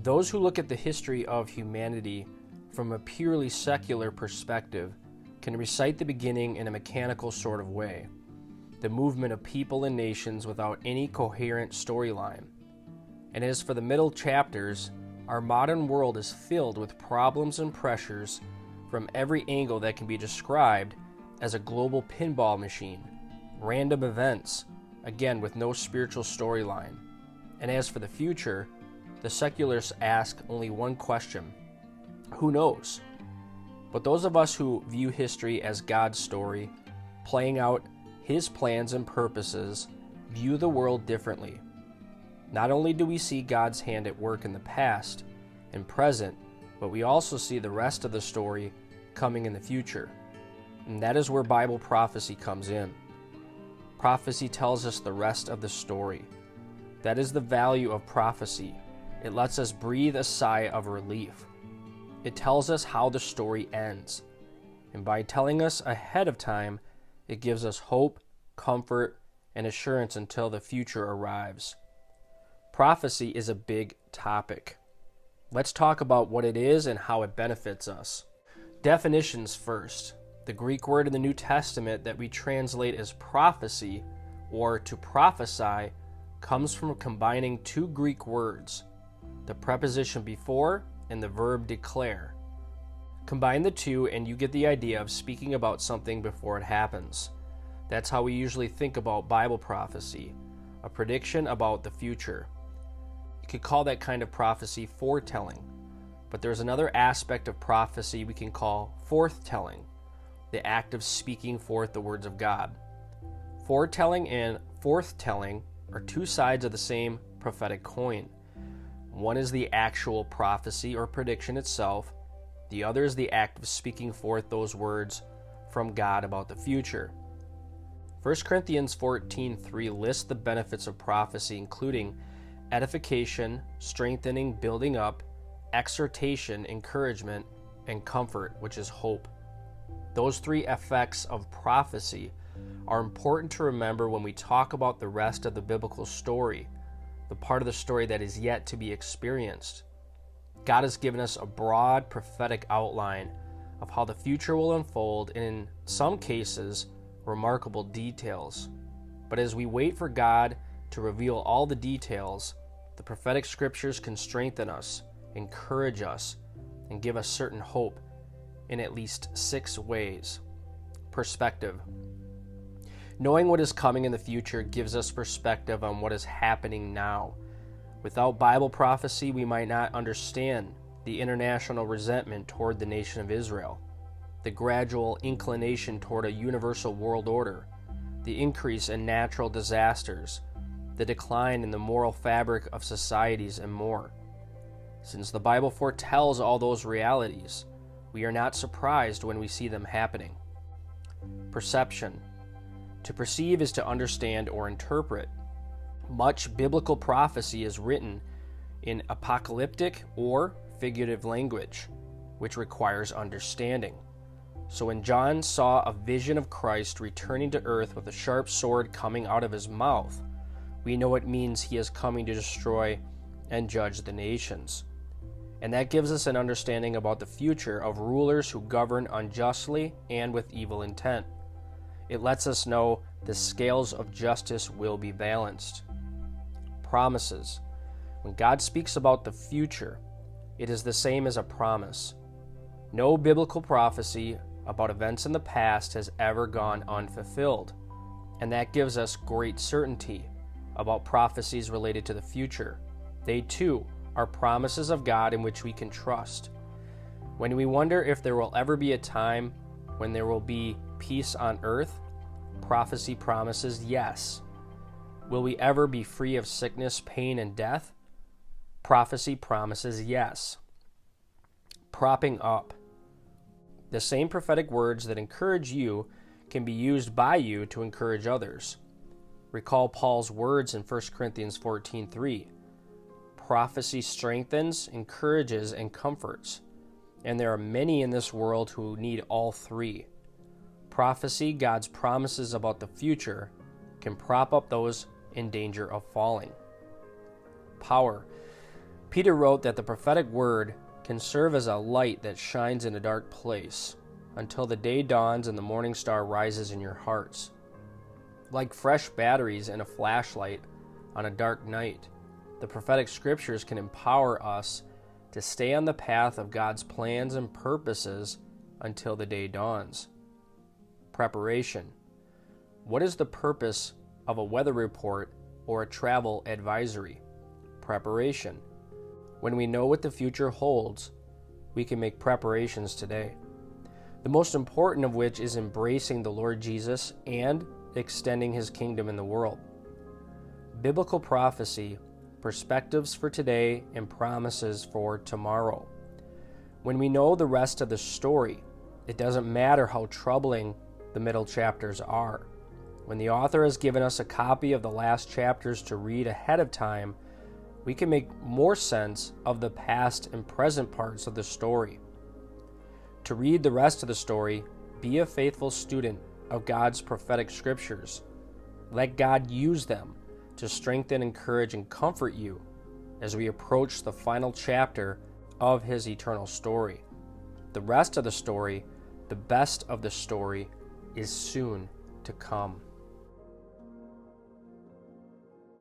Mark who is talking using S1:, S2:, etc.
S1: Those who look at the history of humanity from a purely secular perspective can recite the beginning in a mechanical sort of way, the movement of people and nations without any coherent storyline. And as for the middle chapters, our modern world is filled with problems and pressures from every angle that can be described as a global pinball machine, random events, again with no spiritual storyline. And as for the future, the secularists ask only one question: who knows? But those of us who view history as God's story, playing out His plans and purposes, view the world differently. Not only do we see God's hand at work in the past and present, but we also see the rest of the story coming in the future. And that is where Bible prophecy comes in. Prophecy tells us the rest of the story. That is the value of prophecy. It lets us breathe a sigh of relief. It tells us how the story ends. And by telling us ahead of time, it gives us hope, comfort, and assurance until the future arrives. Prophecy is a big topic. Let's talk about what it is and how it benefits us. Definitions first. The Greek word in the New Testament that we translate as prophecy, or to prophesy, comes from combining two Greek words, the preposition before and the verb declare. Combine the two and you get the idea of speaking about something before it happens. That's how we usually think about Bible prophecy, a prediction about the future. You could call that kind of prophecy foretelling, but there's another aspect of prophecy we can call forthtelling, the act of speaking forth the words of God. Foretelling and forthtelling are two sides of the same prophetic coin. One is the actual prophecy or prediction itself. The other is the act of speaking forth those words from God about the future. 1 Corinthians 14:3 lists the benefits of prophecy, including edification, strengthening, building up, exhortation, encouragement, and comfort, which is hope. Those three effects of prophecy are important to remember when we talk about the rest of the biblical story, the part of the story that is yet to be experienced. God has given us a broad prophetic outline of how the future will unfold, and in some cases, remarkable details. But as we wait for God to reveal all the details, the prophetic scriptures can strengthen us, encourage us, and give us certain hope in at least 6 ways. Perspective. Knowing what is coming in the future gives us perspective on what is happening now. Without Bible prophecy, we might not understand the international resentment toward the nation of Israel, the gradual inclination toward a universal world order, the increase in natural disasters, the decline in the moral fabric of societies, and more. Since the Bible foretells all those realities, we are not surprised when we see them happening. Perception. To perceive is to understand or interpret. Much biblical prophecy is written in apocalyptic or figurative language, which requires understanding. So when John saw a vision of Christ returning to earth with a sharp sword coming out of his mouth, we know it means he is coming to destroy and judge the nations. And that gives us an understanding about the future of rulers who govern unjustly and with evil intent. It lets us know the scales of justice will be balanced. Promises. When God speaks about the future, it is the same as a promise. No biblical prophecy about events in the past has ever gone unfulfilled, and that gives us great certainty about prophecies related to the future. They too are promises of God in which we can trust. When we wonder if there will ever be a time when there will be peace on earth, prophecy promises yes. Will we ever be free of sickness, pain, and death? Prophecy promises yes. Propping up. The same prophetic words that encourage you can be used by you to encourage others. Recall Paul's words in 1 Corinthians 14:3. Prophecy strengthens, encourages, and comforts. And there are many in this world who need all three. Prophecy, God's promises about the future, can prop up those in danger of falling. Power. Peter wrote that the prophetic word can serve as a light that shines in a dark place until the day dawns and the morning star rises in your hearts. Like fresh batteries in a flashlight on a dark night, the prophetic scriptures can empower us to stay on the path of God's plans and purposes until the day dawns. Preparation. What is the purpose of a weather report or a travel advisory? Preparation. When we know what the future holds, we can make preparations today. The most important of which is embracing the Lord Jesus and extending his kingdom in the world. Biblical prophecy, perspectives for today, and promises for tomorrow. When we know the rest of the story, it doesn't matter how troubling the middle chapters are. When the author has given us a copy of the last chapters to read ahead of time, we can make more sense of the past and present parts of the story. To read the rest of the story, be a faithful student of God's prophetic scriptures. Let God use them to strengthen, encourage, and comfort you as we approach the final chapter of his eternal story. The rest of the story, the best of the story, is soon to come.